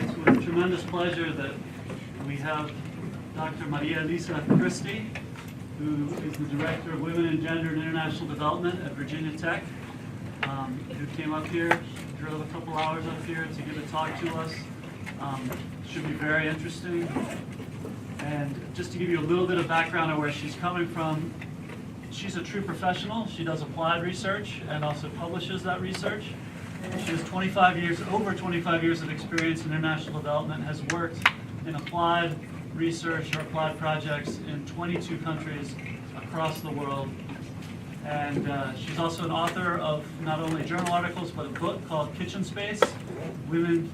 it's with tremendous pleasure that we have Dr. Maria Elisa Christie, who is the Director of Women and Gender and International Development at Virginia Tech, who came up here, drove a couple hours up here to give a talk to us. Should be very interesting. And just to give you a little bit of background on where she's coming from, she's a true professional. She does applied research and also publishes that research. She has over 25 years of experience in international development, has worked in applied research or applied projects in 22 countries across the world. And she's also an author of not only journal articles, but a book called Kitchen Space, Women,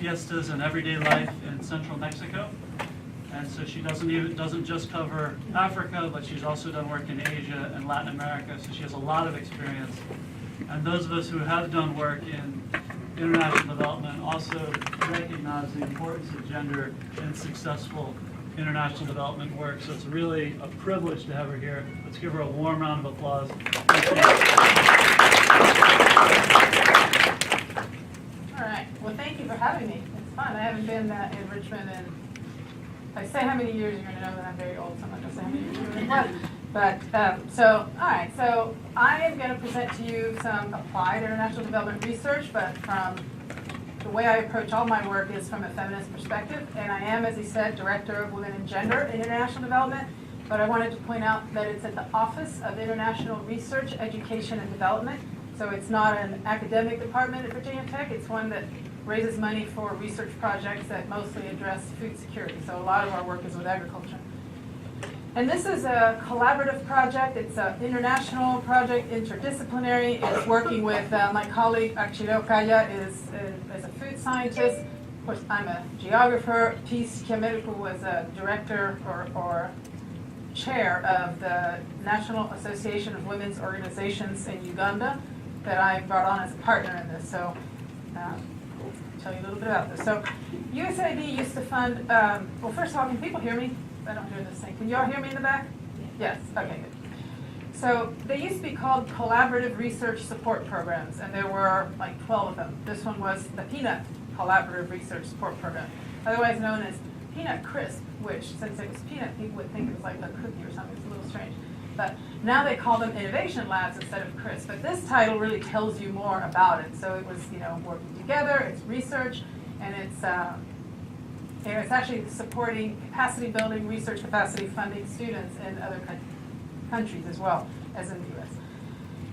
Fiestas, and Everyday Life in Central Mexico. And so she doesn't just cover Africa, but she's also done work in Asia and Latin America, so she has a lot of experience. And those of us who have done work in international development also recognize the importance of gender in successful international development work. So it's really a privilege to have her here. Let's give her a warm round of applause. All right. Well, thank you for having me. It's fun. I haven't been in Richmond in, if I say how many years, you're going to know that I'm very old, so I'm not going to say how many years you're going to know. But, all right, so I am going to present to you some applied international development research, but from the way I approach all my work is from a feminist perspective, and I am, as he said, Director of Women and Gender in International Development, but I wanted to point out that it's at the Office of International Research, Education, and Development, so it's not an academic department at Virginia Tech, it's one that raises money for research projects that mostly address food security, so a lot of our work is with agriculture. And this is a collaborative project. It's an international project, interdisciplinary. It's working with my colleague, Achille Kaya, is a food scientist. Of course, I'm a geographer. Peace Kiameriku was a director or chair of the National Association of Women's Organizations in Uganda that I brought on as a partner in this. So I'll tell you a little bit about this. So USAID used to fund, well, first of all, can people hear me? I don't hear this thing. Can you all hear me in the back? Yes. Okay, good. So they used to be called collaborative research support programs, and there were like 12 of them. This one was the Peanut Collaborative Research Support Program, otherwise known as Peanut Crisp, which, since it was peanut, people would think it was like a cookie or something. It's a little strange. But now they call them innovation labs instead of Crisp. But this title really tells you more about it. So it was, working together, it's research, and it's actually supporting capacity building, research capacity funding students in other countries as well as in the U.S.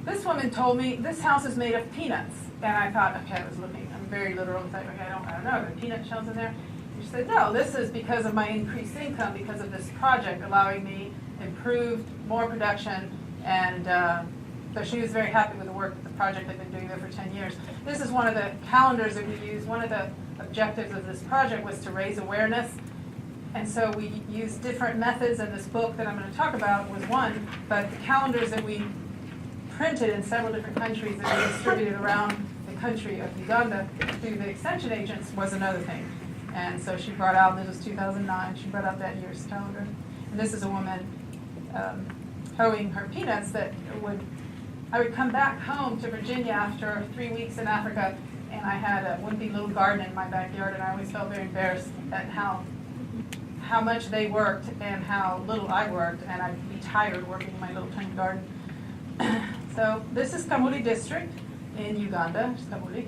This woman told me this house is made of peanuts, and I thought, okay, I was looking, I'm very literal, I thought, okay, I don't know, are there peanut shells in there? And she said, no, this is because of my increased income, because of this project allowing me improved, more production, and so she was very happy with the work, the project I've been doing there for 10 years. This is one of the calendars that we use. One of the objectives of this project was to raise awareness. And so we used different methods, and this book that I'm going to talk about was one, but the calendars that we printed in several different countries that we distributed around the country of Uganda through the extension agents was another thing. And so she brought out, this was 2009, she brought out that year's calendar. And this is a woman hoeing her peanuts that I would come back home to Virginia after 3 weeks in Africa, and I had a wimpy little garden in my backyard, and I always felt very embarrassed at how much they worked and how little I worked, and I'd be tired working in my little tiny garden. So this is Kamuli District in Uganda, Kamuli.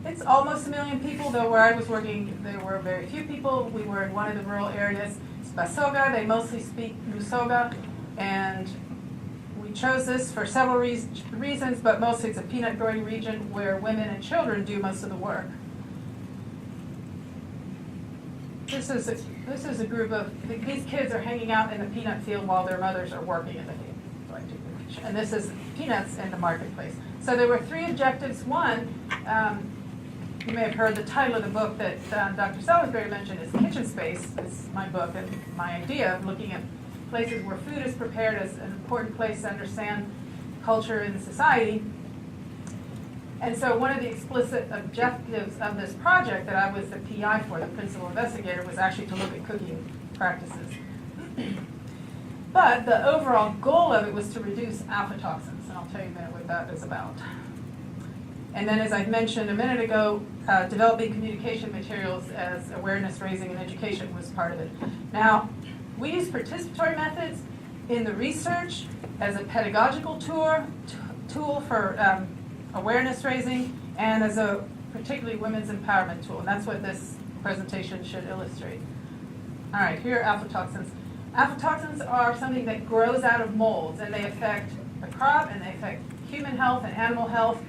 It's almost 1 million people, though where I was working there were very few people. We were in one of the rural areas. It's Basoga, they mostly speak Lusoga, and we chose this for several reasons, but mostly it's a peanut growing region where women and children do most of the work. This is a group of, these kids are hanging out in the peanut field while their mothers are working in the field. And this is peanuts in the marketplace. So there were 3 objectives. One, you may have heard the title of the book that Dr. Salisbury mentioned is Kitchen Space. It's my book and my idea of looking at places where food is prepared as an important place to understand culture and society. And so one of the explicit objectives of this project that I was the PI for, the principal investigator, was actually to look at cooking practices. But the overall goal of it was to reduce aflatoxins, and I'll tell you a minute what that is about. And then, as I mentioned a minute ago, developing communication materials as awareness raising and education was part of it. Now, we use participatory methods in the research as a pedagogical tool for awareness raising and as a particularly women's empowerment tool. And that's what this presentation should illustrate. All right, here are aflatoxins. Aflatoxins are something that grows out of molds, and they affect the crop, and they affect human health and animal health.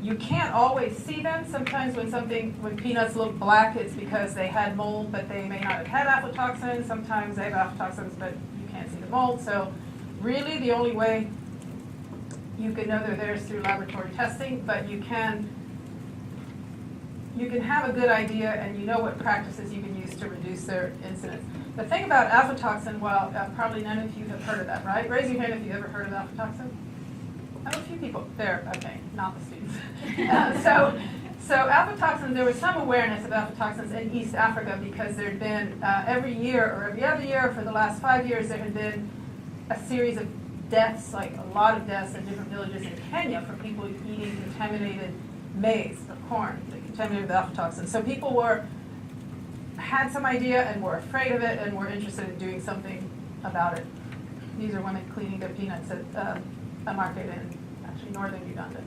You can't always see them. Sometimes when peanuts look black, it's because they had mold, but they may not have had aflatoxins. Sometimes they have aflatoxins, but you can't see the mold. So really the only way you can know they're there is through laboratory testing, but you can have a good idea, and you know what practices you can use to reduce their incidence. The thing about aflatoxin, well, probably none of you have heard of that, right? Raise your hand if you've ever heard of aflatoxin. Oh, a few people. There, okay, not the students. So aflatoxin, there was some awareness of aflatoxins in East Africa because there had been every year or every other year for the last 5 years, there had been a series of deaths, like a lot of deaths in different villages in Kenya from people eating contaminated maize or corn, contaminated with aflatoxin. So people had some idea and were afraid of it and were interested in doing something about it. These are women cleaning their peanuts at a market in actually northern Uganda.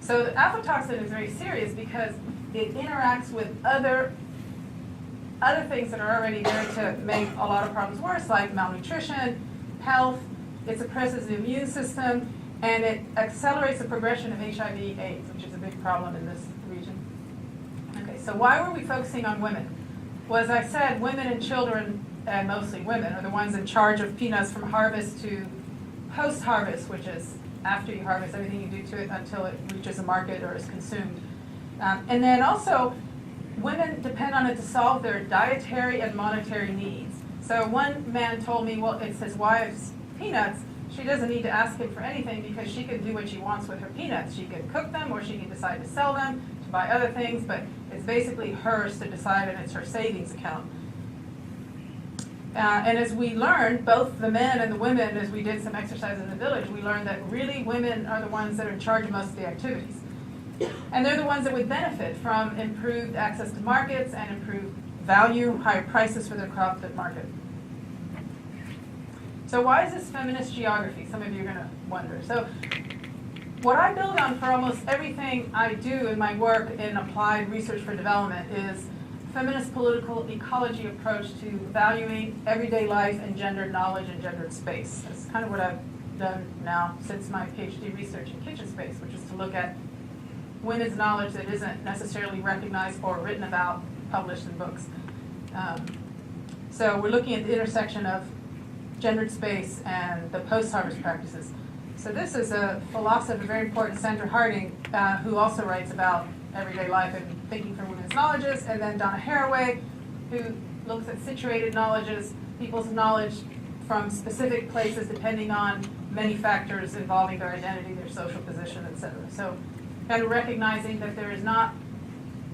So the aflatoxin is very serious because it interacts with other things that are already there to make a lot of problems worse, like malnutrition, health. It suppresses the immune system, and it accelerates the progression of HIV/AIDS, which is a big problem in this region. Okay, so why were we focusing on women? Well, as I said, women and children, and mostly women, are the ones in charge of peanuts from harvest to post-harvest, which is after you harvest, everything you do to it until it reaches a market or is consumed. And then also, women depend on it to solve their dietary and monetary needs. So one man told me, well, it's his wife's peanuts. She doesn't need to ask him for anything because she can do what she wants with her peanuts. She can cook them, or she can decide to sell them, to buy other things, but it's basically hers to decide, and it's her savings account. And as we learned, both the men and the women, as we did some exercise in the village, we learned that really women are the ones that are in charge of most of the activities. And they're the ones that would benefit from improved access to markets and improved value, higher prices for their crops at market. So why is this feminist geography? Some of you are going to wonder. So what I build on for almost everything I do in my work in applied research for development is feminist political ecology approach to valuing everyday life and gendered knowledge and gendered space. That's kind of what I've done now since my PhD research in kitchen space, which is to look at women's knowledge that isn't necessarily recognized or written about, published in books. So we're looking at the intersection of gendered space and the post-harvest practices. So this is a philosopher, very important, Sandra Harding, who also writes about everyday life and thinking from women's knowledges, and then Donna Haraway, who looks at situated knowledges, people's knowledge from specific places depending on many factors involving their identity, their social position, etc. So kind of recognizing that there is not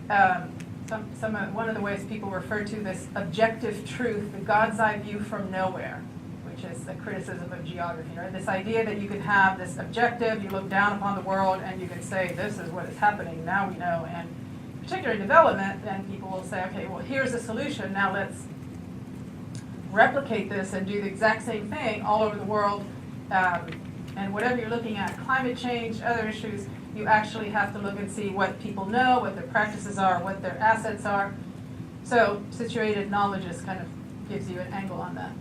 one of the ways people refer to this objective truth, the God's eye view from nowhere, which is the criticism of geography, right? This idea that you can have this objective, you look down upon the world and you can say, this is what is happening, now we know. And particularly in development, then people will say, okay, well, here's a solution, now let's replicate this and do the exact same thing all over the world. And whatever you're looking at, climate change, other issues, you actually have to look and see what people know, what their practices are, what their assets are. So situated knowledge is kind of gives you an angle on that.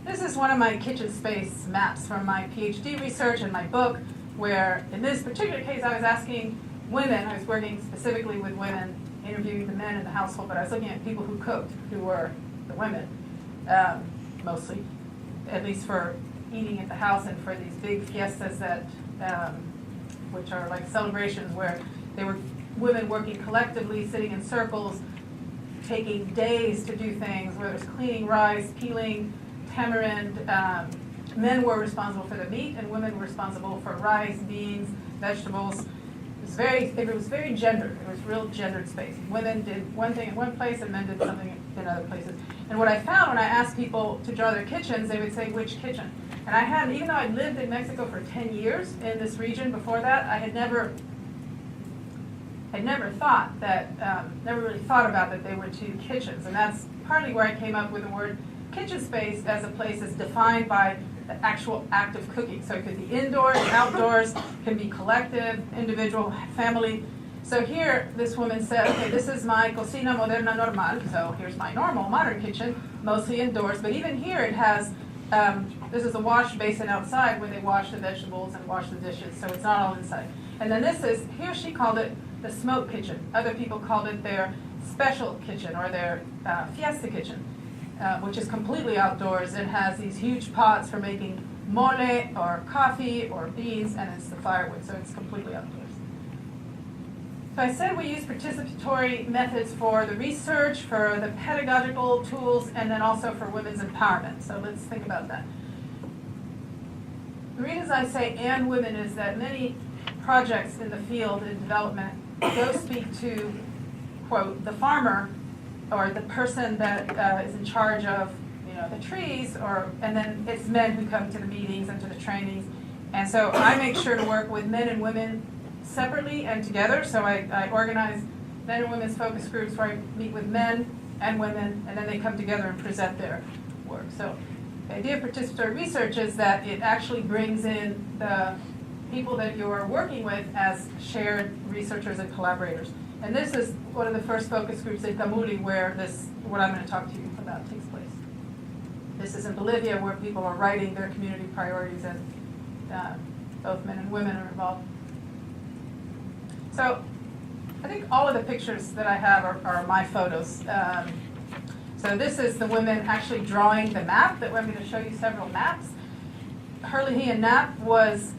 This is one of my kitchen space maps from my PhD research and my book, where in this particular case I was asking women, I was working specifically with women, interviewing the men in the household, but I was looking at people who cooked, who were the women, mostly, at least for eating at the house and for these big fiestas that, which are like celebrations where they were women working collectively, sitting in circles, taking days to do things, whether it's cleaning rice, peeling tamarind. Men were responsible for the meat, and women were responsible for rice, beans, vegetables. It was very gendered. It was real gendered space. Women did one thing in one place, and men did something in other places. And what I found when I asked people to draw their kitchens, they would say, which kitchen? And I hadn't, even though I'd lived in Mexico for 10 years in this region before that, I had never thought that, never really thought about that they were two kitchens. And that's partly where I came up with the word kitchen space as a place that's defined by the actual act of cooking. So it could be indoors, outdoors, can be collective, individual, family. So here, this woman said, okay, this is my cocina moderna normal, so here's my normal modern kitchen, mostly indoors, but even here it has, this is a wash basin outside where they wash the vegetables and wash the dishes, so it's not all inside. And then this is, here she called it the smoke kitchen. Other people called it their special kitchen or their fiesta kitchen, which is completely outdoors and has these huge pots for making mole or coffee or beans, and it's the firewood, so it's completely outdoors. So I said we use participatory methods for the research, for the pedagogical tools, and then also for women's empowerment. So let's think about that. The reason I say and women is that many projects in the field in development go speak to, quote, the farmer or the person that is in charge of, you know, the trees, and then it's men who come to the meetings and to the trainings. And so I make sure to work with men and women separately and together. So I organize men and women's focus groups where I meet with men and women, and then they come together and present their work. So the idea of participatory research is that it actually brings in the people that you're working with as shared researchers and collaborators. And this is one of the first focus groups in Kamuli where what I'm going to talk to you about takes place. This is in Bolivia where people are writing their community priorities, and both men and women are involved. So I think all of the pictures that I have are my photos. So this is the women actually drawing the map. That I'm going to show you several maps. Hurley and Knapp was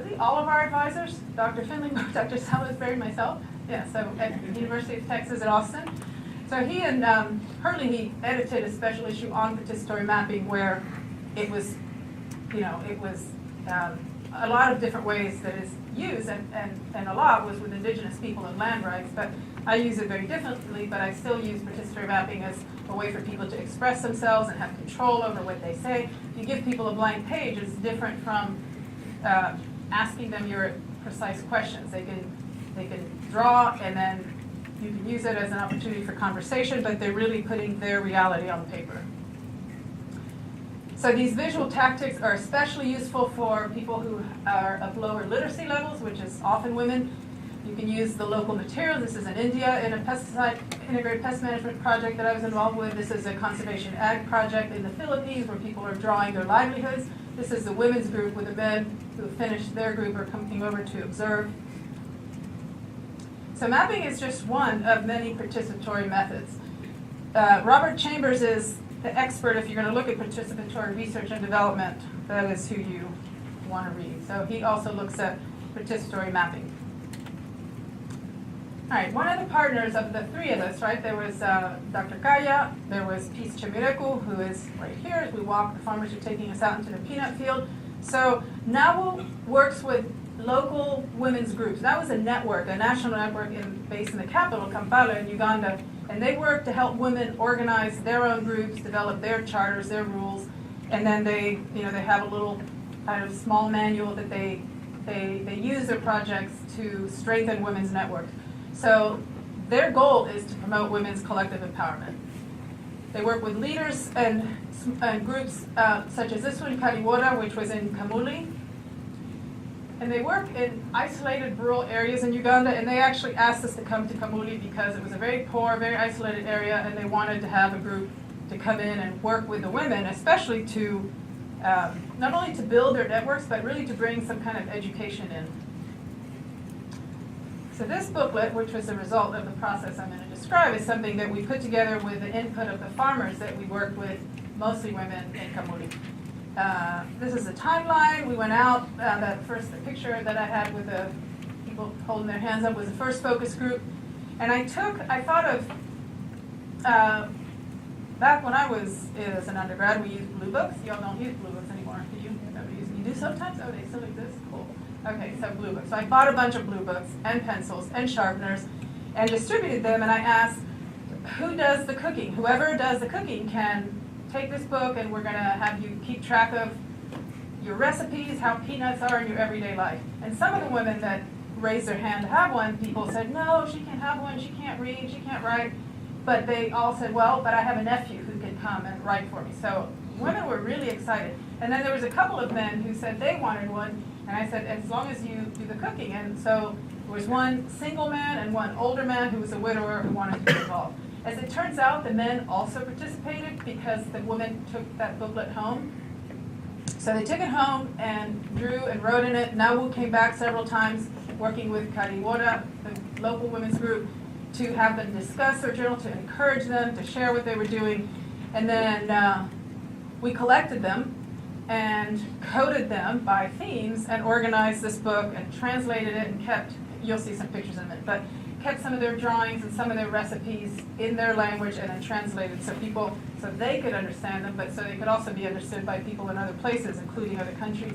he all of our advisors? Dr. Finley, Dr. Salisbury, myself. Yeah, so at the University of Texas at Austin. So he and Hurley edited a special issue on participatory mapping where it was, you know, it was a lot of different ways that is used, and a lot was with indigenous people and land rights, but I use it very differently, but I still use participatory mapping as a way for people to express themselves and have control over what they say. If you give people a blank page, it's different from asking them your precise questions. They can draw, and then you can use it as an opportunity for conversation, but they're really putting their reality on paper. So these visual tactics are especially useful for people who are of lower literacy levels, which is often women. You can use the local materials. This is in India in a integrated pest management project that I was involved with. This is a conservation ag project in the Philippines where people are drawing their livelihoods. This is the women's group where the men who have finished their group are coming over to observe. So mapping is just one of many participatory methods. Robert Chambers is the expert if you're going to look at participatory research and development. That is who you want to read. So he also looks at participatory mapping. All right, one of the partners of the three of us, right, there was Dr. Kaya, there was Peace Chemireku, who is right here as we walk. The farmers are taking us out into the peanut field. So NAWU works with local women's groups. That was a network, a national network based in the capital, Kampala in Uganda, and they work to help women organize their own groups, develop their charters, their rules, and then they have a little kind of small manual that they use their projects to strengthen women's networks. So their goal is to promote women's collective empowerment. They work with leaders and groups such as this one, Kariwora, which was in Kamuli. And they work in isolated rural areas in Uganda, and they actually asked us to come to Kamuli because it was a very poor, very isolated area, and they wanted to have a group to come in and work with the women, especially to not only to build their networks, but really to bring some kind of education in. So this booklet, which was the result of the process I'm going to describe, is something that we put together with the input of the farmers that we worked with, mostly women in Kamuli. This is a timeline. We went out. The picture that I had with the people holding their hands up was the first focus group. And I thought of, back when I was as an undergrad, we used blue books. Y'all don't use blue books anymore, do you? You do sometimes? Oh, they still exist? Cool. Okay, so blue books. So I bought a bunch of blue books and pencils and sharpeners and distributed them, and I asked, who does the cooking? Whoever does the cooking can take this book, and we're going to have you keep track of your recipes, how peanuts are in your everyday life. And some of the women that raised their hand to have one, people said, no, she can't have one, she can't read, she can't write. But they all said, well, but I have a nephew who can come and write for me. So women were really excited. And then there was a couple of men who said they wanted one, and I said, as long as you do the cooking. And so there was one single man and one older man who was a widower who wanted to be involved. As it turns out, the men also participated because the women took that booklet home. So they took it home and drew and wrote in it. Nawu came back several times working with Kariwara, the local women's group, to have them discuss their journal, to encourage them, to share what they were doing. And then we collected them and coded them by themes and organized this book and translated it and kept, you'll see some pictures in a minute, but kept some of their drawings and some of their recipes in their language and then translated so they could understand them, but so they could also be understood by people in other places, including other countries.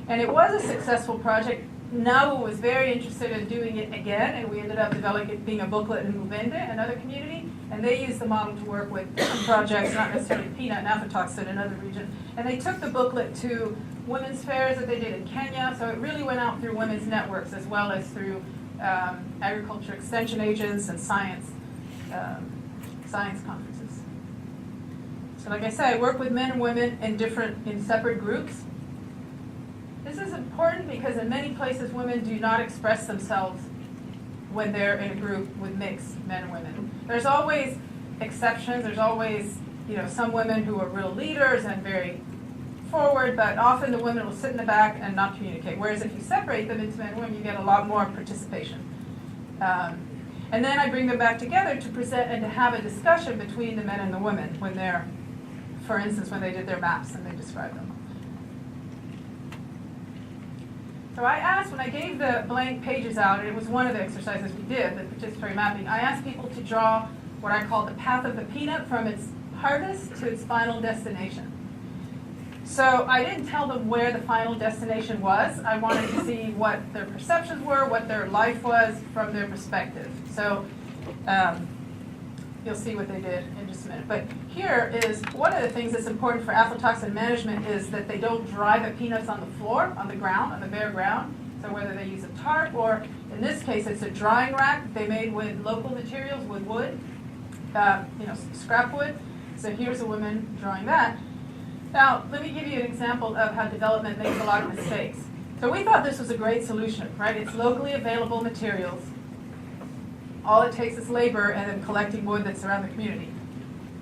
And it was a successful project. Nawu was very interested in doing it again, and we ended up developing it being a booklet in Uganda, another community, and they used the model to work with projects, not necessarily peanut and aflatoxin in other regions. And they took the booklet to women's fairs that they did in Kenya, so it really went out through women's networks as well as through agriculture extension agents and science conferences. So like I said, I work with men and women in separate groups. This is important because in many places women do not express themselves when they're in a group with mixed men and women. There's always exceptions. There's always, some women who are real leaders and very forward, but often the women will sit in the back and not communicate. Whereas if you separate them into men and women, you get a lot more participation. And then I bring them back together to present and to have a discussion between the men and the women when they're, for instance, when they did their maps and they described them. So I asked, when I gave the blank pages out, and it was one of the exercises we did, the participatory mapping, I asked people to draw what I call the path of the peanut from its harvest to its final destination. So I didn't tell them where the final destination was. I wanted to see what their perceptions were, what their life was from their perspective. So you'll see what they did in just a minute. But here is one of the things that's important for aflatoxin management is that they don't dry the peanuts on the floor, on the ground, on the bare ground. So whether they use a tarp or, in this case, it's a drying rack they made with local materials, with wood, scrap wood. So here's a woman drawing that. Now, let me give you an example of how development makes a lot of mistakes. So we thought this was a great solution, right? It's locally available materials. All it takes is labor and then collecting wood that's around the community.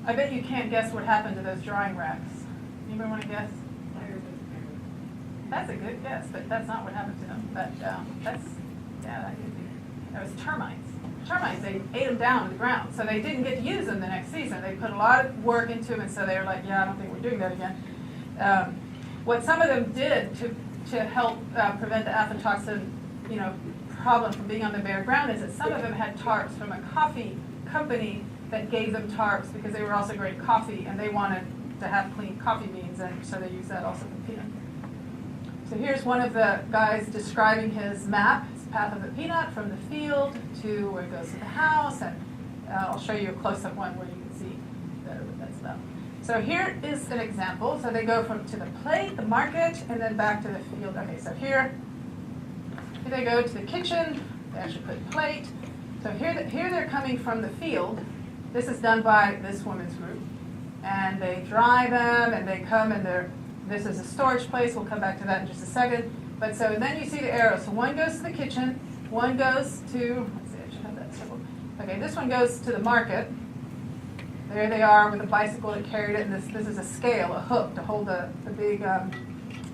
I bet you can't guess what happened to those drying racks. Anybody want to guess? That's a good guess, but that's not what happened to them. But that could be. That was termites. Termites, they ate them down to the ground. So they didn't get to use them the next season. They put a lot of work into them, and so they were like, yeah, I don't think we're doing that again. What some of them did to help prevent the aflatoxin, problem from being on the bare ground is that some of them had tarps from a coffee company that gave them tarps because they were also growing coffee and they wanted to have clean coffee beans, and so they used that also for peanut. So here's one of the guys describing his map, his path of the peanut from the field to where it goes to the house, and I'll show you a close-up one where you can see better what that's about. So here is an example. So they go to the plate, the market, and then back to the field. Okay, so here they go to the kitchen. They actually put plate. So here they're coming from the field. This is done by this women's group. And they dry them, and they come, and this is a storage place. We'll come back to that in just a second. But so then you see the arrows. So one goes to the kitchen. One goes to, let's see, I should have that circled. Okay, this one goes to the market. There they are with a bicycle that carried it. And this is a scale, a hook to hold the big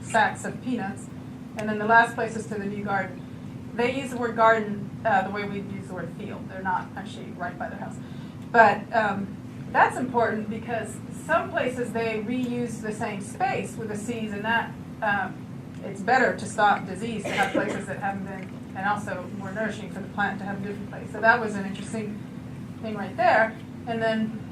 sacks of peanuts. And then the last place is to the new garden. They use the word garden the way we use the word field. They're not actually right by their house. But that's important because some places they reuse the same space with the seeds, and that it's better to stop disease to have places that haven't been, and also more nourishing for the plant to have a different place. So that was an interesting thing right there. And then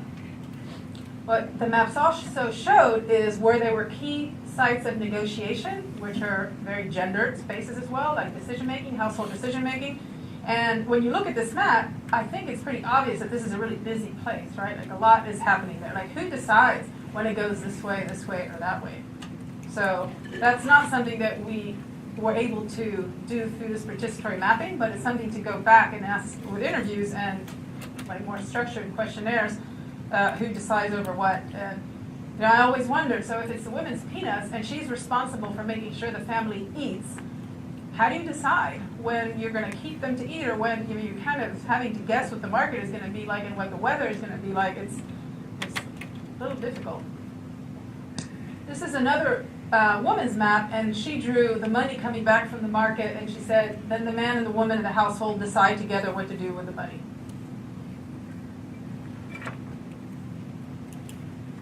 what the maps also showed is where there were key sites of negotiation, which are very gendered spaces as well, like decision-making, household decision-making. And when you look at this map, I think it's pretty obvious that this is a really busy place, right? Like a lot is happening there. Like who decides when it goes this way, or that way? So that's not something that we were able to do through this participatory mapping, but it's something to go back and ask with interviews and like more structured questionnaires, who decides over what. And I always wondered, so if it's the women's peanuts and she's responsible for making sure the family eats, how do you decide when you're going to keep them to eat, or when you're kind of having to guess what the market is going to be like and what the weather is going to be like? It's a little difficult. This is another woman's map, and she drew the money coming back from the market, and she said, then the man and the woman in the household decide together what to do with the money.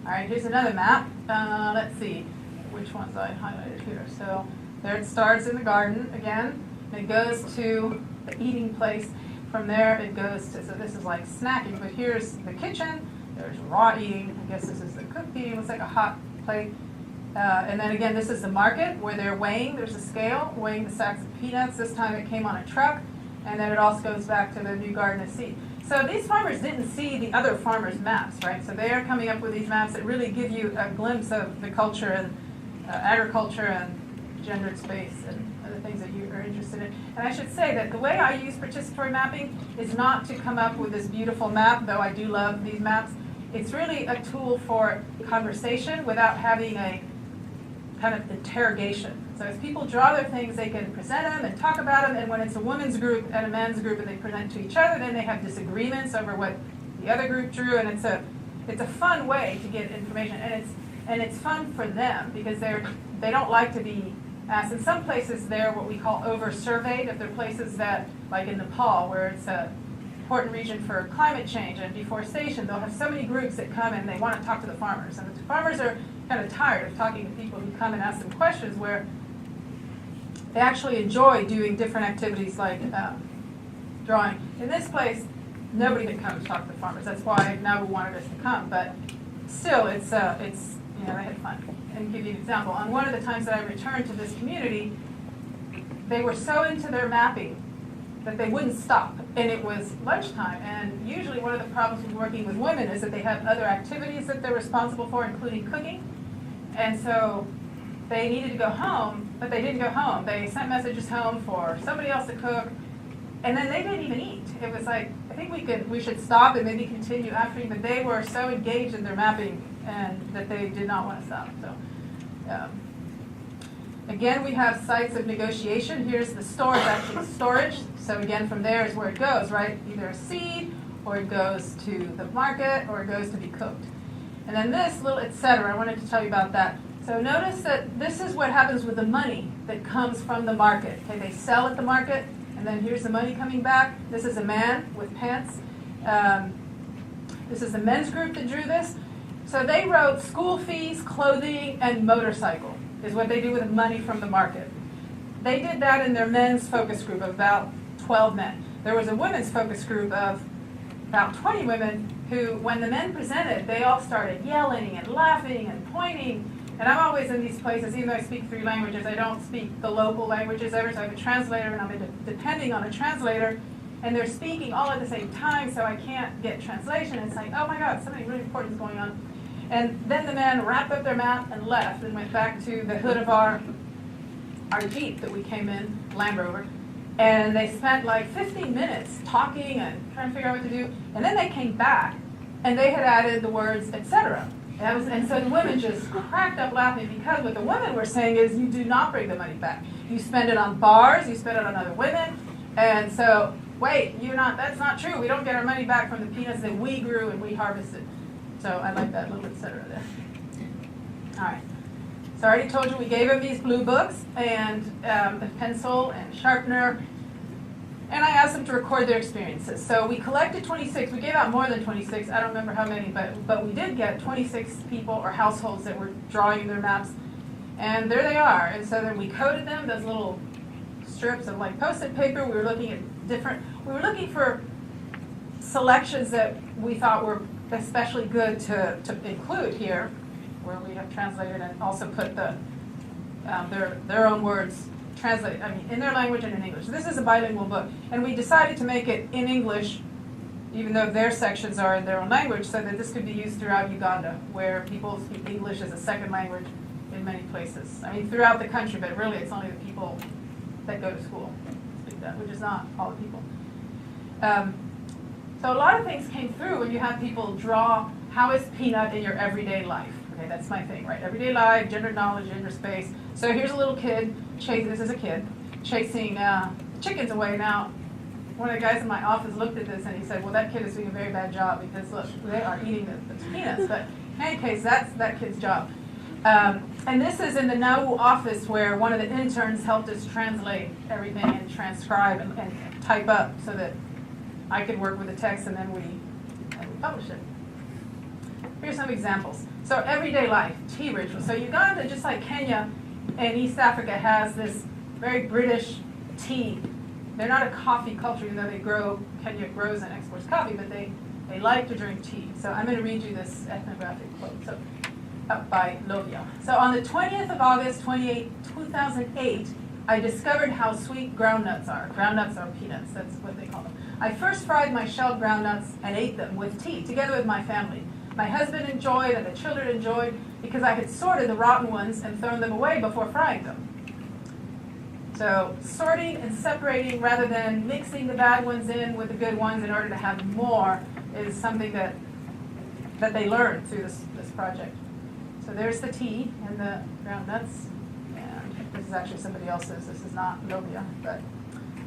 All right, here's another map. Let's see which ones I highlighted here. So there it starts in the garden again. It goes to the eating place. From there it goes to, so this is like snacking, but here's the kitchen. There's raw eating. I guess this is the cooked eating. It looks like a hot plate. And then again, this is the market where they're weighing. There's a scale weighing the sacks of peanuts. This time it came on a truck. And then it also goes back to the new garden of seed. So these farmers didn't see the other farmers' maps, right? So they are coming up with these maps that really give you a glimpse of the culture and agriculture and gendered space and other things that you are interested in. And I should say that the way I use participatory mapping is not to come up with this beautiful map, though I do love these maps. It's really a tool for conversation without having a kind of interrogation. So as people draw their things, they can present them and talk about them, and when it's a women's group and a men's group and they present to each other, then they have disagreements over what the other group drew, and it's a fun way to get information, and it's fun for them because they don't like to be asked. In some places they're what we call over-surveyed. If they're places that, like in Nepal, where it's a important region for climate change and deforestation, they'll have so many groups that come and they want to talk to the farmers, and the farmers are kind of tired of talking to people who come and ask them questions where they actually enjoy doing different activities like drawing. In this place, nobody had come to talk to the farmers. That's why Nabu wanted us to come. But still, it's they had fun. And give you an example. On one of the times that I returned to this community, they were so into their mapping that they wouldn't stop. And it was lunchtime. And usually one of the problems with working with women is that they have other activities that they're responsible for, including cooking. And so they needed to go home, but they didn't go home. They sent messages home for somebody else to cook, and then they didn't even eat. It was like, I think we should stop and maybe continue after eating, but they were so engaged in their mapping and that they did not want to stop. So again, we have sites of negotiation. Here's the store, it's actually storage. So again, from there is where it goes, right? Either a seed, or it goes to the market, or it goes to be cooked. And then this little et cetera, I wanted to tell you about that. So notice that this is what happens with the money that comes from the market. Okay, they sell at the market, and then here's the money coming back. This is a man with pants. This is the men's group that drew this. So they wrote school fees, clothing, and motorcycle is what they do with the money from the market. They did that in their men's focus group of about 12 men. There was a women's focus group of about 20 women who, when the men presented, they all started yelling and laughing and pointing. And I'm always in these places, even though I speak 3 languages, I don't speak the local languages ever, so I have a translator, and I'm depending on a translator, and they're speaking all at the same time, so I can't get translation. It's like, oh my God, something really important is going on. And then the men wrapped up their map and left and went back to the hood of our Jeep that we came in, Land Rover. And they spent like 15 minutes talking and trying to figure out what to do. And then they came back, and they had added the words, etc. And so the women just cracked up laughing, because what the women were saying is, you do not bring the money back. You spend it on bars, you spend it on other women. And so, wait, that's not true. We don't get our money back from the peanuts that we grew and we harvested. So I like that little etc. there. All right. So I already told you we gave them these blue books and a pencil and sharpener, and I asked them to record their experiences. So we collected 26. We gave out more than 26. I don't remember how many, but we did get 26 people or households that were drawing their maps, and there they are. And so then we coded them, those little strips of like Post-it paper. We were looking at we were looking for selections that we thought were especially good to include here, where we have translated and also put their own words translated, in their language and in English. So this is a bilingual book, and we decided to make it in English, even though their sections are in their own language, so that this could be used throughout Uganda, where people speak English as a second language in many places. I mean, throughout the country, but really it's only the people that go to school speak that, which is not all the people. So a lot of things came through when you have people draw how is peanut in your everyday life. Okay, that's my thing, right? Everyday life, gender knowledge, gender space. So here's a little kid, this is a kid, chasing chickens away. Now, one of the guys in my office looked at this and he said, well, that kid is doing a very bad job because, look, they are eating the peanuts. But in any case, that's that kid's job. And this is in the Nauvoo office where one of the interns helped us translate everything and transcribe and type up so that I could work with the text and then we publish it. Here's some examples. So everyday life, tea rituals. So Uganda, just like Kenya and East Africa, has this very British tea. They're not a coffee culture, even though Kenya grows and exports coffee, but they like to drink tea. So I'm going to read you this ethnographic quote. So, up by Lovia. So on the 20th of August, 2008, I discovered how sweet groundnuts are. Groundnuts are peanuts, that's what they call them. I first fried my shelled groundnuts and ate them with tea, together with my family. My husband enjoyed and the children enjoyed because I had sorted the rotten ones and thrown them away before frying them. So sorting and separating rather than mixing the bad ones in with the good ones in order to have more is something that they learned through this project. So there's the tea and the groundnuts. And this is actually somebody else's. This is not Lovia, but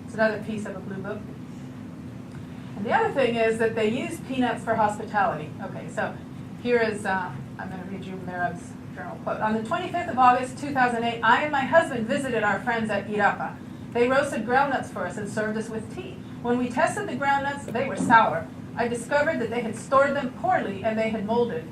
it's another piece of a blue book. And the other thing is that they use peanuts for hospitality. Okay, so here is, I'm going to read you Merab's journal quote. On the 25th of August, 2008, I and my husband visited our friends at Irapa. They roasted groundnuts for us and served us with tea. When we tested the groundnuts, they were sour. I discovered that they had stored them poorly and they had molded.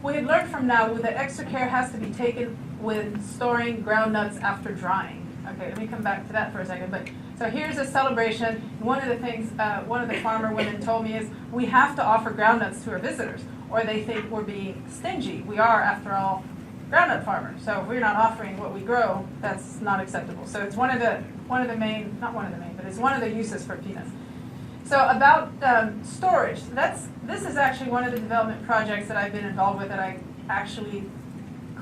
We had learned from Nauvoo that extra care has to be taken with storing groundnuts after drying. Okay, let me come back to that for a second. But so here's a celebration. One of the things one of the farmer women told me is we have to offer groundnuts to our visitors, or they think we're being stingy. We are, after all, groundnut farmers. So if we're not offering what we grow, that's not acceptable. So it's one of the main, not one of the main, but it's one of the uses for peanuts. So about storage, this is actually one of the development projects that I've been involved with that I actually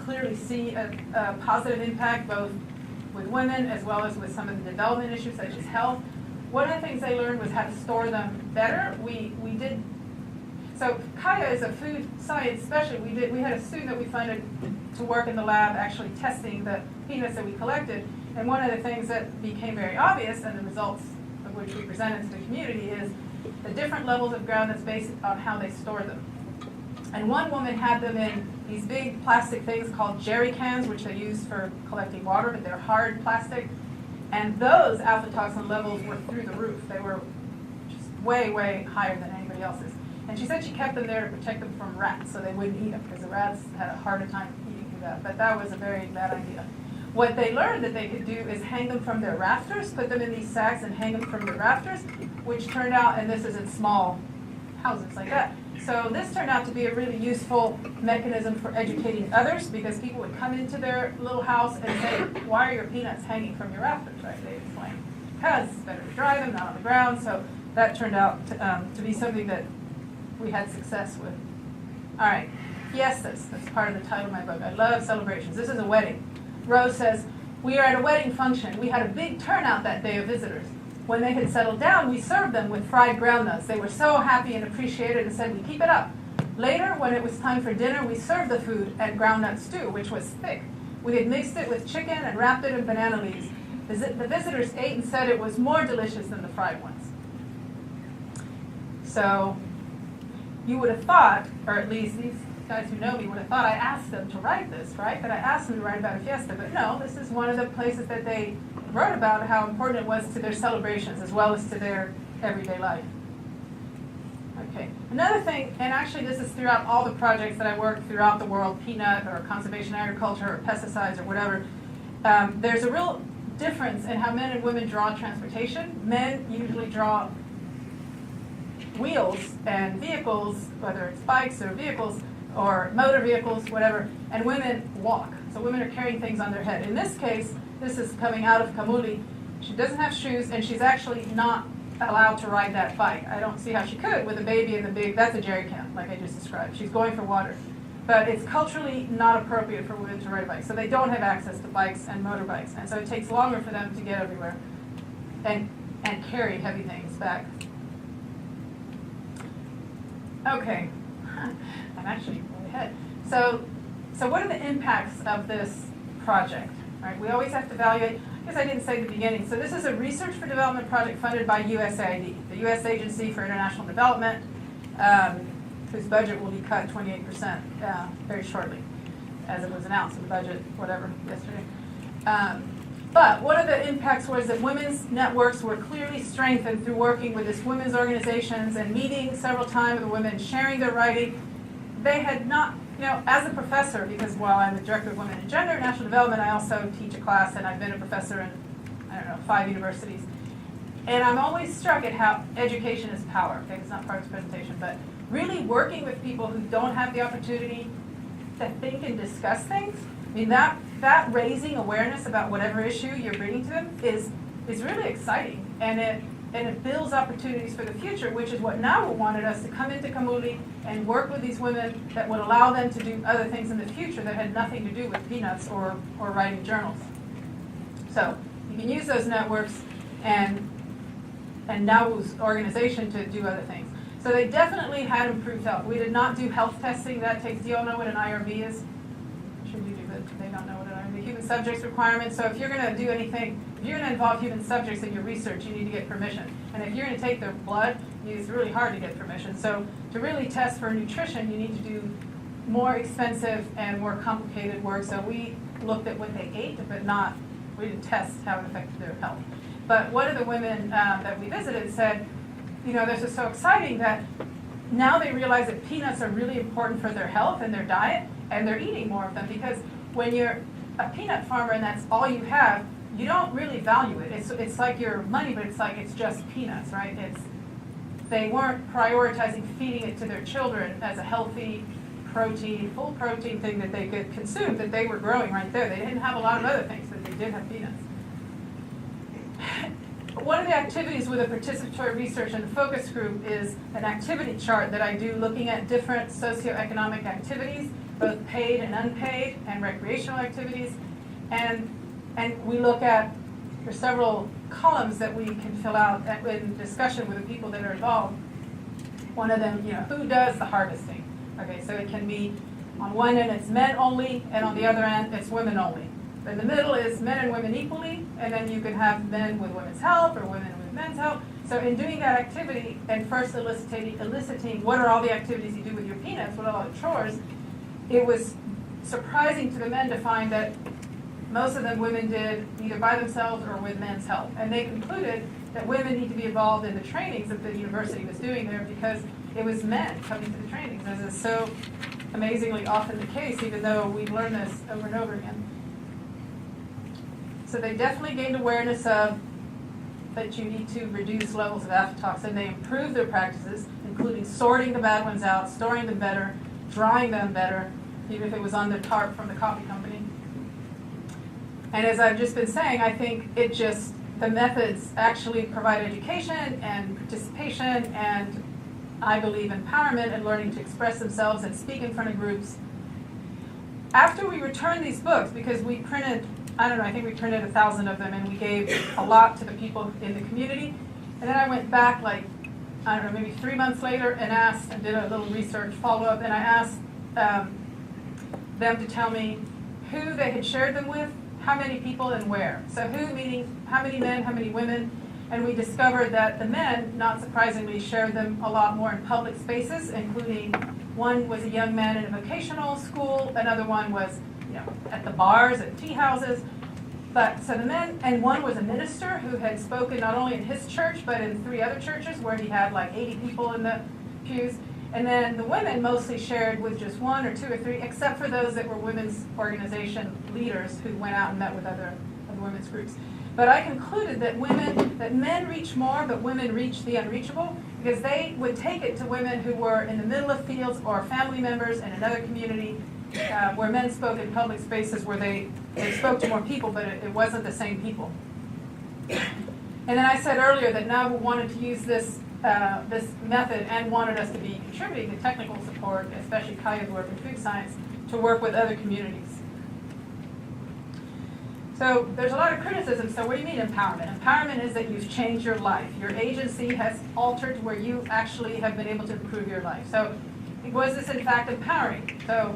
clearly see a positive impact both with women as well as with some of the development issues such as health. One of the things I learned was how to store them better. So Kaya is a food science specialist. We had a student that we funded to work in the lab actually testing the peanuts that we collected. And one of the things that became very obvious, and the results of which we presented to the community, is the different levels of groundnuts based on how they store them. And one woman had them in these big plastic things called jerry cans, which they use for collecting water, but they're hard plastic. And those aflatoxin levels were through the roof. They were just way, way higher than anybody else's. And she said she kept them there to protect them from rats so they wouldn't eat them, because the rats had a harder time eating through that. But that was a very bad idea. What they learned that they could do is hang them from their rafters, put them in these sacks and hang them from the rafters, which turned out, and this is in small houses like that. So this turned out to be a really useful mechanism for educating others, because people would come into their little house and say, why are your peanuts hanging from your rafters, right? They explain, because it's better to dry them, not on the ground. So that turned out to be something that we had success with. All right, fiestas, that's part of the title of my book. I love celebrations. This is a wedding. Rose says, we are at a wedding function. We had a big turnout that day of visitors. When they had settled down, we served them with fried groundnuts. They were so happy and appreciated and said, we keep it up. Later, when it was time for dinner, we served the food and groundnut stew, which was thick. We had mixed it with chicken and wrapped it in banana leaves. The visitors ate and said it was more delicious than the fried ones. So you would have thought, or at least these guys who know me would have thought I asked them to write this, right? That I asked them to write about a fiesta. But no, this is one of the places that they wrote about how important it was to their celebrations as well as to their everyday life. Okay, another thing, and actually this is throughout all the projects that I work throughout the world, peanut or conservation agriculture or pesticides or whatever, there's a real difference in how men and women draw transportation. Men usually draw wheels and vehicles, whether it's bikes or vehicles or motor vehicles, whatever, and women walk. So women are carrying things on their head. In this case, this is coming out of Kamuli. She doesn't have shoes, and she's actually not allowed to ride that bike. I don't see how she could with a baby in the big, that's a jerry can, like I just described. She's going for water. but it's culturally not appropriate for women to ride a bike. So they don't have access to bikes and motorbikes. And so it takes longer for them to get everywhere and carry heavy things back. Okay, I'm actually way ahead. So what are the impacts of this project? Right, we always have to evaluate. I guess I didn't say at the beginning. So this is a research for development project funded by USAID, the U.S. Agency for International Development, whose budget will be cut 28% very shortly, as it was announced in the budget, whatever, yesterday. But one of the impacts was that women's networks were clearly strengthened through working with these women's organizations and meeting several times with the women, sharing their writing. They had not, as a professor, because while I'm the director of Women and Gender National Development, I also teach a class, and I've been a professor in, 5 universities. And I'm always struck at how education is power. Okay, it's not part of this presentation, but really working with people who don't have the opportunity to think and discuss things. I mean, that raising awareness about whatever issue you're bringing to them is really exciting, and it builds opportunities for the future, which is what NAWU wanted us to come into Kamuli and work with these women that would allow them to do other things in the future that had nothing to do with peanuts or writing journals. So you can use those networks and NAWU's organization to do other things. So they definitely had improved health. We did not do health testing. Do you all know what an IRB is? I'm sure you do, but they don't know what an IRB is. Human subjects requirements. So if you're going to do anything, if you're going to involve human subjects in your research, you need to get permission. And if you're going to take their blood, it's really hard to get permission. So to really test for nutrition, you need to do more expensive and more complicated work. So we looked at what they ate, but we didn't test how it affected their health. But one of the women that we visited said, this is so exciting that now they realize that peanuts are really important for their health and their diet, and they're eating more of them, because when you're a peanut farmer and that's all you have, you don't really value it. It's like your money, but it's just peanuts, right? They weren't prioritizing feeding it to their children as a healthy protein, full protein thing that they could consume, that they were growing right there. They didn't have a lot of other things, but they did have peanuts. One of the activities with a participatory research and focus group is an activity chart that I do looking at different socioeconomic activities, both paid and unpaid, and recreational activities. And we look at, there's several columns that we can fill out in discussion with the people that are involved. One of them, who does the harvesting? Okay, so it can be, on one end it's men only, and on the other end it's women only. In the middle is men and women equally, and then you can have men with women's help or women with men's help. So in doing that activity and first eliciting what are all the activities you do with your peanuts, what are all the chores, it was surprising to the men to find that most of them women did either by themselves or with men's help. And they concluded that women need to be involved in the trainings that the university was doing there, because it was men coming to the trainings, as is so amazingly often the case, even though we've learned this over and over again. So they definitely gained awareness of that you need to reduce levels of aflatoxin. They improved their practices, including sorting the bad ones out, storing them better, drying them better, even if it was on the tarp from the coffee company. And as I've just been saying, I think the methods actually provide education and participation and, I believe, empowerment and learning to express themselves and speak in front of groups. After we returned these books, because we printed, I think we printed 1,000 of them, and we gave a lot to the people in the community. And then I went back maybe 3 months later and asked, and did a little research follow-up, and I asked them to tell me who they had shared them with, how many people, and where. So who meaning how many men, how many women, and we discovered that the men, not surprisingly, shared them a lot more in public spaces, including one was a young man in a vocational school, another one was at the bars, at tea houses. So the men, and one was a minister who had spoken not only in his church, but in 3 other churches where he had 80 people in the pews. And then the women mostly shared with just 1 or 2 or 3, except for those that were women's organization leaders who went out and met with other women's groups. But I concluded that men reach more, but women reach the unreachable, because they would take it to women who were in the middle of fields or family members in another community, where men spoke in public spaces where they spoke to more people, but it wasn't the same people. And then I said earlier that now we wanted to use this this method and wanted us to be contributing to technical support, especially Kaya's work in food science, to work with other communities. So there's a lot of criticism. So what do you mean empowerment? Empowerment is that you've changed your life. Your agency has altered to where you actually have been able to improve your life. So was this in fact empowering? So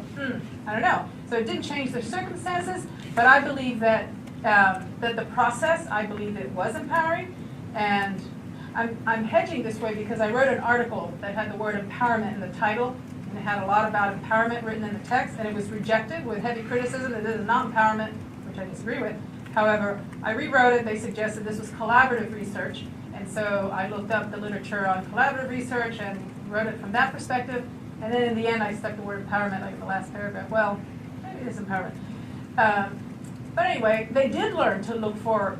I don't know. So it didn't change the circumstances, but I believe that that the process, I believe it was empowering. And I'm hedging this way because I wrote an article that had the word empowerment in the title, and it had a lot about empowerment written in the text, and it was rejected with heavy criticism that this is not empowerment, which I disagree with. However, I rewrote it. They suggested this was collaborative research, and so I looked up the literature on collaborative research and wrote it from that perspective. And then in the end, I stuck the word empowerment like in the last paragraph. Well, maybe it is empowerment. But anyway, they did learn to look for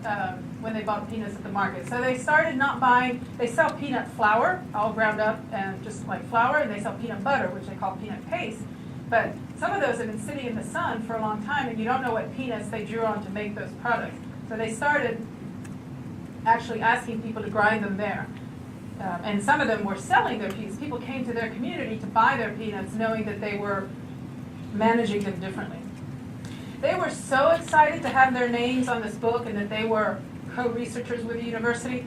when they bought peanuts at the market. So they started not buying, they sell peanut flour, all ground up and just like flour, and they sell peanut butter, which they call peanut paste. But some of those have been sitting in the sun for a long time, and you don't know what peanuts they drew on to make those products. So they started actually asking people to grind them there. And some of them were selling their peanuts. People came to their community to buy their peanuts knowing that they were managing them differently. They were so excited to have their names on this book and that they were co-researchers with the university.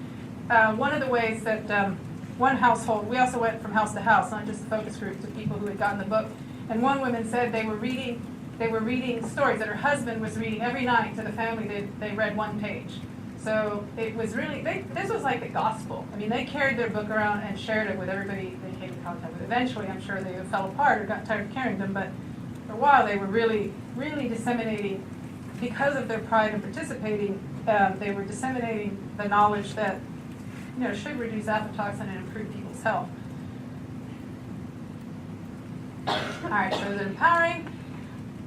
One of the ways that one household, we also went from house to house, not just focus groups, to people who had gotten the book. And one woman said they were reading stories that her husband was reading every night to the family. They read one page. So it was really, this was like the gospel. I mean, they carried their book around and shared it with everybody they came in contact with. Eventually, I'm sure they fell apart or got tired of carrying them, but for a while they were really, really disseminating, because of their pride in participating, they were disseminating the knowledge that, should reduce aflatoxin and improve people's health. All right, so is it empowering?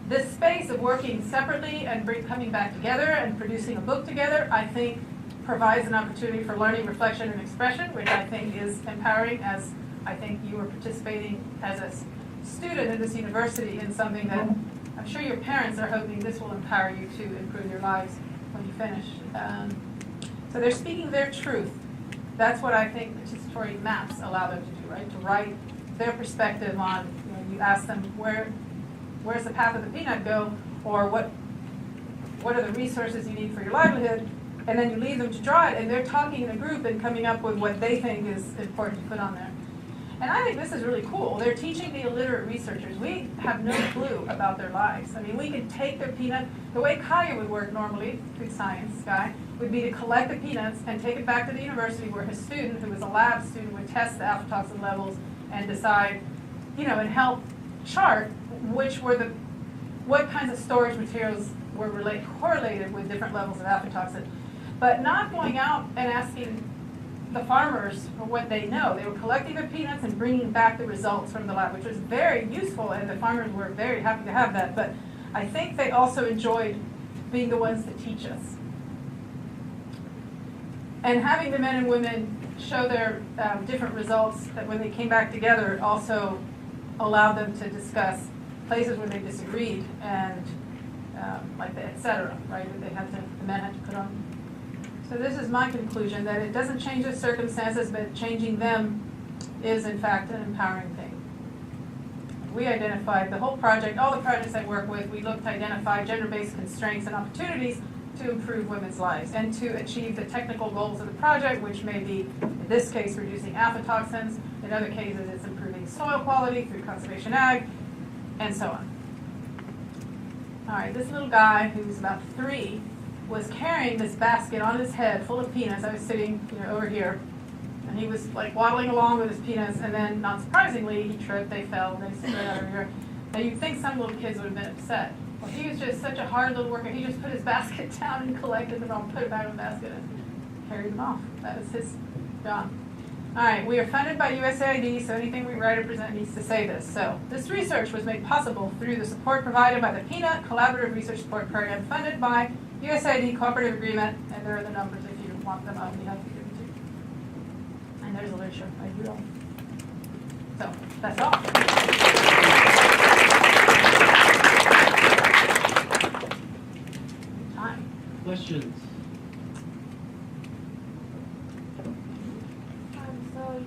This space of working separately and coming back together and producing a book together, I think, provides an opportunity for learning, reflection, and expression, which I think is empowering, as I think you are participating as a student in this university in something that I'm sure your parents are hoping this will empower you to improve your lives when you finish. So they're speaking their truth. That's what I think participatory maps allow them to do, right? To write their perspective on, you ask them where's the path of the peanut go, or what are the resources you need for your livelihood, and then you leave them to draw it, and they're talking in a group and coming up with what they think is important to put on there. And I think this is really cool. They're teaching the illiterate researchers. We have no clue about their lives. I mean, we could take their peanut, the way Kaya would work normally, food science guy, would be to collect the peanuts and take it back to the university where his student, who was a lab student, would test the aflatoxin levels and decide, and help chart what kinds of storage materials were correlated with different levels of aflatoxin. But not going out and asking the farmers for what they know. They were collecting the peanuts and bringing back the results from the lab, which was very useful, and the farmers were very happy to have that. But I think they also enjoyed being the ones to teach us. And having the men and women show their different results, that when they came back together, also allowed them to discuss places where they disagreed and like the et cetera, right? That the men had to put on. So this is my conclusion, that it doesn't change the circumstances, but changing them is in fact an empowering thing. We identified the whole project, all the projects I work with, we look to identify gender-based constraints and opportunities to improve women's lives and to achieve the technical goals of the project, which may be, in this case, reducing aflatoxins. In other cases, it's improving soil quality through conservation ag, and so on. All right, this little guy, who's about 3, was carrying this basket on his head full of peanuts. I was sitting, over here, and he was like waddling along with his peanuts, and then, not surprisingly, he tripped, they fell, they spread out over here. Now, you'd think some little kids would have been upset. Well, he was just such a hard little worker. He just put his basket down and collected them all, put it back in the basket, and carried them off. That was his job. All right, we are funded by USAID, so anything we write or present needs to say this. So, this research was made possible through the support provided by the Peanut Collaborative Research Support Program, funded by USAID Cooperative Agreement, and there are the numbers if you want them. I'll be happy to give them to you. And there's a literature. I do all. So, that's all. Time. Questions? So you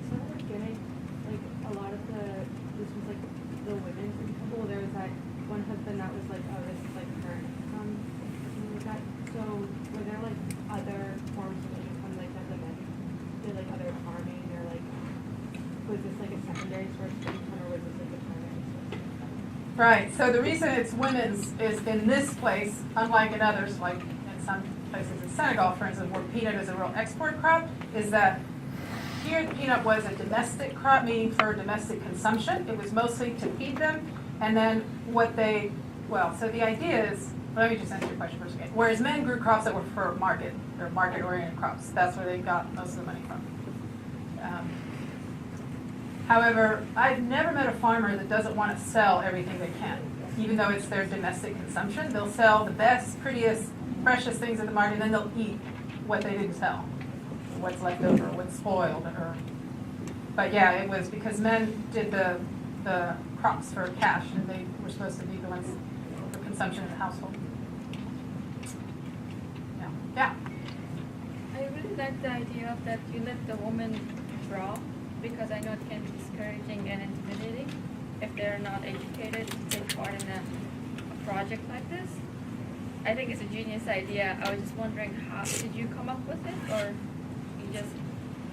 Was this like a secondary source of income, or was this like a primary source of income? Right, so the reason it's women's is in this place, unlike in others, like in some places in Senegal, for instance, where peanut is a real export crop, is that here the peanut was a domestic crop, meaning for domestic consumption. It was mostly to feed them, and then so the idea is, let me just answer your question first again. Whereas men grew crops that were for market, or market-oriented crops, that's where they got most of the money from. However, I've never met a farmer that doesn't want to sell everything they can, even though it's their domestic consumption. They'll sell the best, prettiest, freshest things at the market, and then they'll eat what they didn't sell, what's left over, what's spoiled. But yeah, it was because men did the crops for cash, and they were supposed to be the ones for consumption in the household. Yeah. I really like the idea of that you let the woman draw, because I know it can be discouraging and intimidating if they're not educated to take part in a project like this. I think it's a genius idea. I was just wondering, how did you come up with it, or you just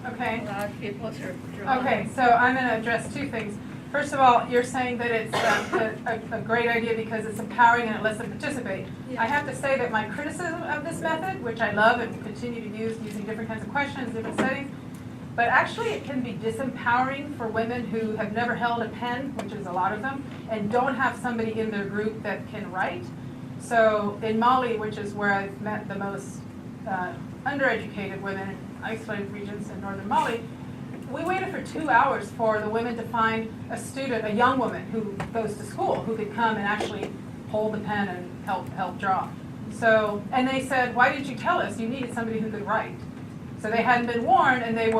allowed people to draw? Okay, so I'm going to address two things. First of all, you're saying that it's a great idea because it's empowering and it lets them participate. Yeah. I have to say that my criticism of this method, which I love and will continue to use using different kinds of questions, different settings, but actually it can be disempowering for women who have never held a pen, which is a lot of them, and don't have somebody in their group that can write. So in Mali, which is where I've met the most undereducated women in isolated regions in northern Mali, we waited for 2 hours for the women to find a student, a young woman who goes to school, who could come and actually hold the pen and help draw. So, and they said, why didn't you tell us you needed somebody who could write? So they hadn't been warned, and they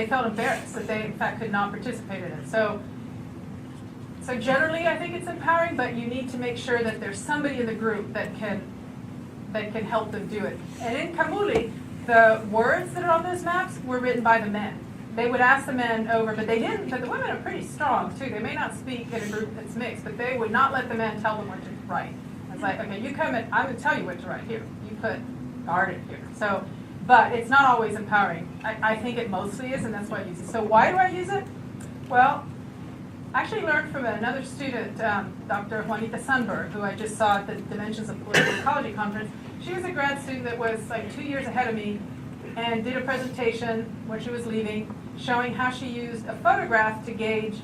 felt embarrassed that they in fact could not participate in it. So generally I think it's empowering, but you need to make sure that there's somebody in the group that can help them do it. And in Kamuli, the words that are on those maps were written by the men. They would ask the men over, but they didn't, but the women are pretty strong too. They may not speak in a group that's mixed, but they would not let the men tell them what to write. It's like, okay, you come in, I would tell you what to write here. You put garden here. So, but it's not always empowering. I think it mostly is, and that's why I use it. So why do I use it? Well, I actually learned from another student, Dr. Juanita Sundberg, who I just saw at the Dimensions of Political Ecology conference. She was a grad student that was like 2 years ahead of me and did a presentation when she was leaving showing how she used a photograph to gauge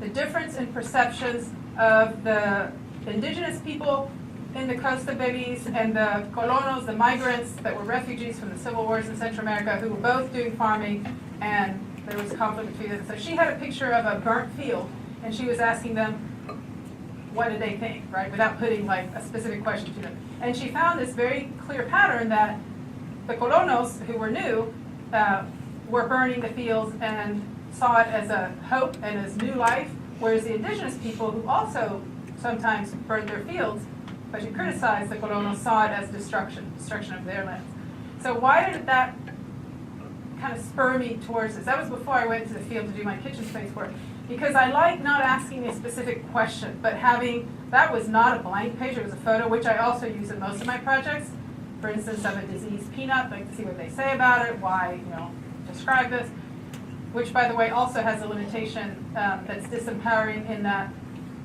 the difference in perceptions of the indigenous people in the Costa Belize and the colonos, the migrants that were refugees from the civil wars in Central America, who were both doing farming, and there was conflict between them. So she had a picture of a burnt field, and she was asking them, what did they think, right, without putting like a specific question to them. And she found this very clear pattern that the colonos, who were new, were burning the fields and saw it as a hope and as new life, whereas the indigenous people, who also sometimes burned their fields, but she criticized the colonos, saw it as destruction of their lands. So why did that kind of spur me towards this? That was before I went to the field to do my kitchen space work, because I like not asking a specific question, but having, that was not a blank page, it was a photo, which I also use in most of my projects. For instance, of a diseased peanut, like to see what they say about it, why, describe this, which by the way also has a limitation that's disempowering in that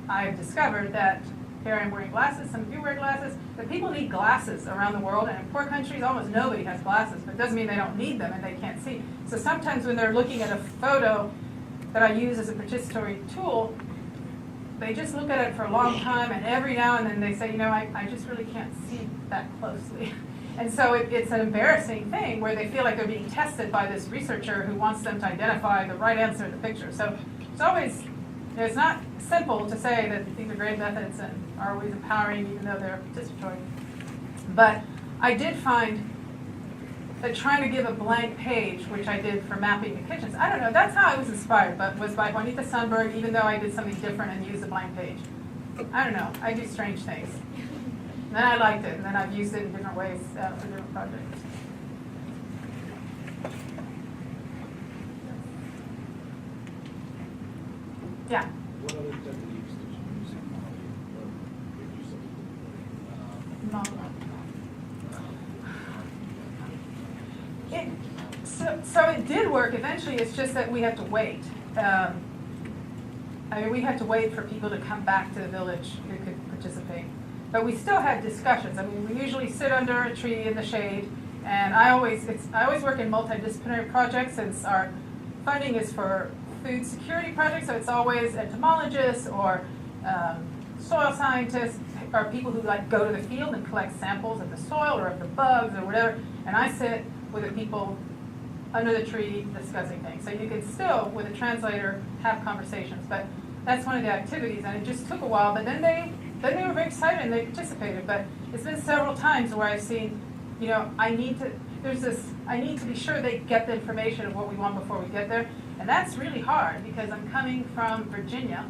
I've discovered that here I'm wearing glasses, some of you wear glasses, but people need glasses around the world, and in poor countries almost nobody has glasses, but it doesn't mean they don't need them and they can't see. So sometimes when they're looking at a photo that I use as a participatory tool, they just look at it for a long time, and every now and then they say, I just really can't see that closely. And so it's an embarrassing thing where they feel like they're being tested by this researcher who wants them to identify the right answer in the picture. So it's always, it's not simple to say that these are great methods and are always empowering even though they're participatory. But I did find that trying to give a blank page, which I did for mapping the kitchens, I don't know, that's how I was inspired, but was by Juanita Sundberg, even though I did something different and used a blank page. I don't know, I do strange things. And then I liked it, and then I've used it in different ways for different projects. Yeah? What other techniques did you use in Mali, or did you something different? So it did work eventually. It's just that we have to wait. I mean, we had to wait for people to come back to the village who could participate. But we still had discussions. I mean, we usually sit under a tree in the shade, and I always work in multi-disciplinary projects since our funding is for food security projects, so it's always entomologists or soil scientists or people who like go to the field and collect samples of the soil or of the bugs or whatever, and I sit with the people under the tree discussing things. So you can still, with a translator, have conversations, but that's one of the activities, and it just took a while, but then they were very excited and they participated. But it's been several times where I've seen, you know, I need to be sure they get the information of what we want before we get there, and that's really hard because I'm coming from Virginia,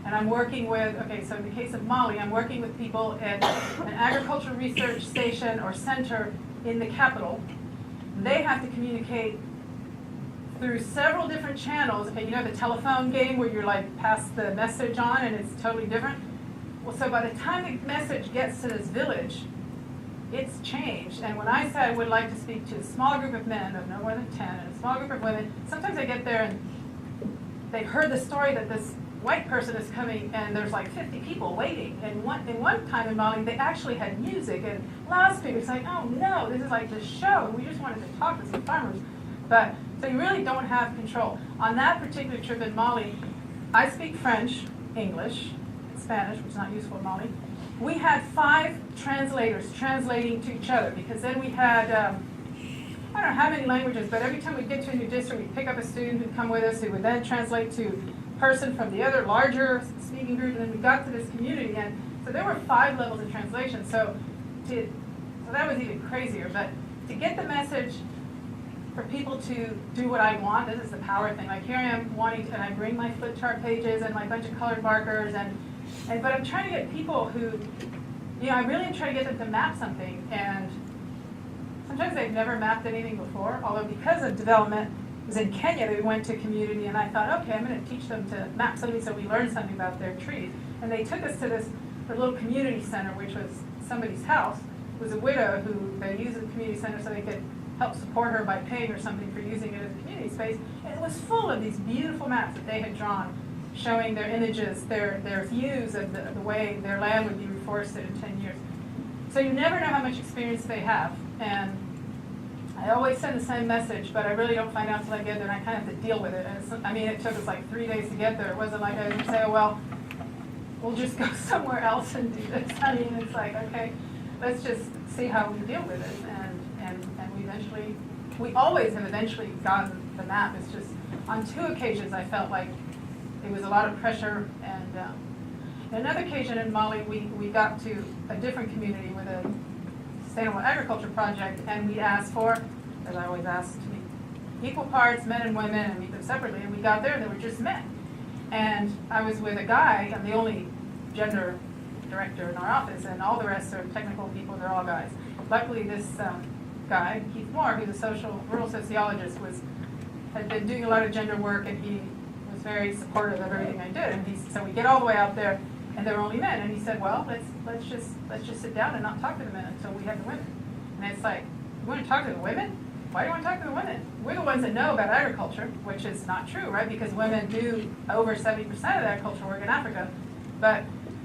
and I'm working with, okay, so in the case of Mali, I'm working with people at an agricultural research station or center in the capital. They have to communicate through several different channels. Okay, you know the telephone game where you're like pass the message on and it's totally different? Well, so by the time the message gets to this village, it's changed. And when I say I would like to speak to a small group of men of no more than 10 and a small group of women, sometimes I get there and they've heard the story that this white person is coming and there's like 50 people waiting. And one time in Mali, they actually had music and loudspeakers. It's like, oh no, this is like the show. And we just wanted to talk to some farmers. But so you really don't have control. On that particular trip in Mali, I speak French, English, Spanish, which is not useful in Mali. We had 5 translators translating to each other because then we had, I don't know how many languages, but every time we get to a new district, we'd pick up a student who'd come with us who would then translate to a person from the other larger speaking group, and then we got to this community. And so there were 5 levels of translation. So that was even crazier. But to get the message for people to do what I want, this is the power thing. Like here I am wanting to, and I bring my flip chart pages and my bunch of colored markers, but I'm trying to get people who, you know, I really am trying to get them to map something, and sometimes they've never mapped anything before, although because of development, it was in Kenya that we went to a community, and I thought, okay, I'm going to teach them to map something so we learn something about their trees. And they took us to this little community center, which was somebody's house. It was a widow who they used as a community center so they could help support her by paying her something for using it as a community space. And it was full of these beautiful maps that they had drawn, showing their images, their views of the way their land would be reforested in 10 years. So you never know how much experience they have. And I always send the same message, but I really don't find out until I get there, and I kind of have to deal with it. And I mean, it took us like 3 days to get there. It wasn't like I would say, oh, well, we'll just go somewhere else and do this. I mean, it's like, okay, let's just see how we deal with it. And we always have eventually gotten the map. It's just on 2 occasions I felt like it was a lot of pressure. And another occasion in Mali, we got to a different community with a sustainable agriculture project, and we asked for, as I always ask, to meet equal parts, men and women, and meet them separately. And we got there, and they were just men. And I was with a guy, I'm the only gender director in our office, and all the rest are technical people, they're all guys. Luckily, this guy, Keith Moore, who's a rural sociologist, had been doing a lot of gender work, and he was very supportive of everything I did. And so we get all the way out there, and there were only men. And he said, well, let's just sit down and not talk to the men until we have the women. And it's like, you want to talk to the women? Why do you want to talk to the women? We're the ones that know about agriculture, which is not true, right? Because women do over 70% of the agricultural work in Africa. But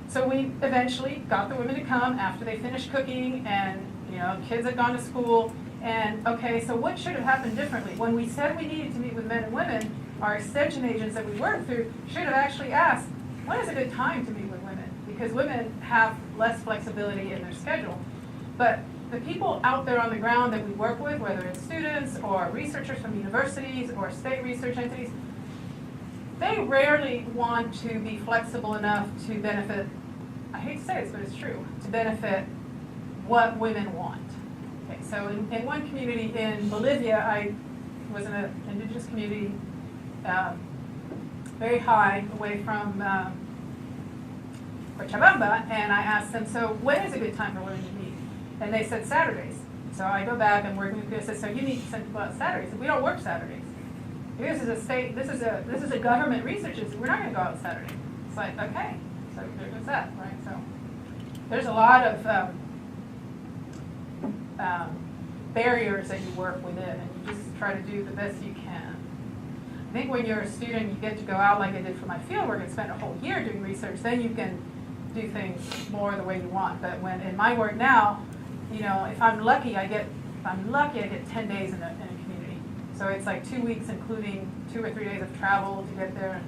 so we eventually got the women to come after they finished cooking, and you know, kids had gone to school. And okay, so what should have happened differently? When we said we needed to meet with men and women, our extension agents that we worked through should have actually asked, when is a good time to meet with women? Because women have less flexibility in their schedule. But the people out there on the ground that we work with, whether it's students or researchers from universities or state research entities, they rarely want to be flexible enough to benefit, I hate to say this, but it's true, to benefit what women want. Okay, so in one community in Bolivia, I was in an indigenous community very high away from Cochabamba, and I asked them, so when is a good time for women to meet? And they said Saturdays. So I go back and working with people, I said, so you need to send people out Saturdays. We don't work Saturdays. This is a state, this is a government research institute. We're not going to go out Saturday. It's like, okay, so there goes that, right? So there's a lot of barriers that you work within, and you just try to do the best you can. think when you're a student, you get to go out like I did for my fieldwork and spend a whole year doing research, then you can do things more the way you want. But when in my work now, you know, if I'm lucky, I get 10 days in a community. So it's like 2 weeks, including 2 or 3 days of travel to get there.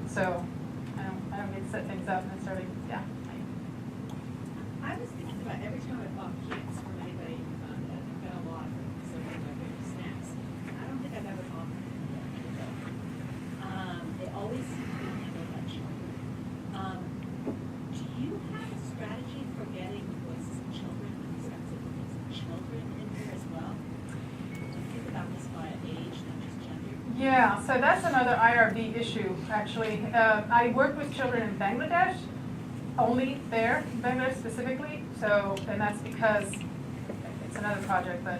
So I don't get to set things up necessarily. Yeah. I was thinking about every time I bought cakes from anybody in Uganda, I've got a lot of so one of my favorite snacks. I don't think I've ever bought them. They always seem to be handled by children. Do you have a strategy for getting the voices of children and the sensibilities of children in here as well? Do you think about this by age, not just gender? Yeah, so that's another IRB issue, actually. I worked with children in Bangladesh, only there, in Bangladesh specifically. So, and that's because, it's another project, but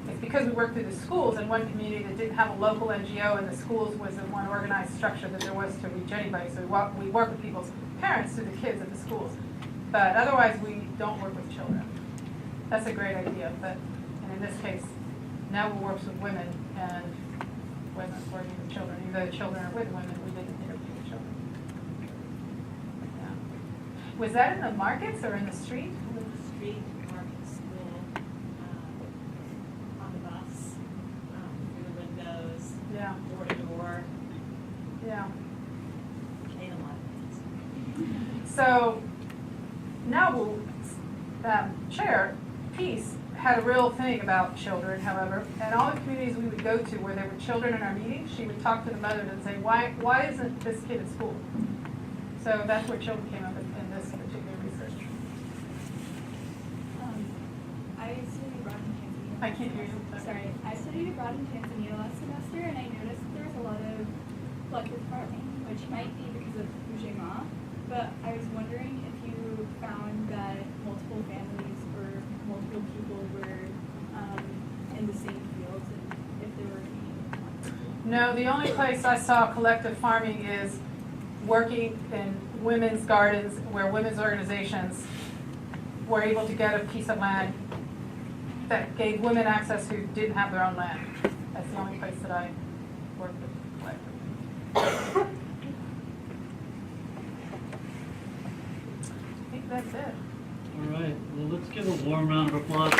it's because we worked through the schools in one community that didn't have a local NGO, and the schools was a more organized structure that there was to reach anybody. So we work with people's parents through the kids at the schools. But otherwise, we don't work with children. That's a great idea, but and in this case, now we work with women and women working with children. Even though the children are with women, we didn't interview the children. Yeah. Was that in the markets or in the street? The street, market, school, on the bus, through the windows, Yeah. door to door, Yeah. ate a lot of things. So now Chair Peace had a real thing about children, however, and all the communities we would go to where there were children in our meetings, she would talk to the mothers and say, why isn't this kid at school? So that's where children came up in this particular research. I studied abroad in Tanzania. I can't hear you. Sorry. I studied abroad in Tanzania last semester, and I noticed there was a lot of collective farming, which might be because of Ujima, but I was wondering if you found that multiple families or multiple people were in the same fields, and if there were any. No, the only place I saw collective farming is working in women's gardens where women's organizations were able to get a piece of land that gave women access who didn't have their own land. That's the only place that I worked with collective. I think that's it. All right, well, let's give a warm round of applause.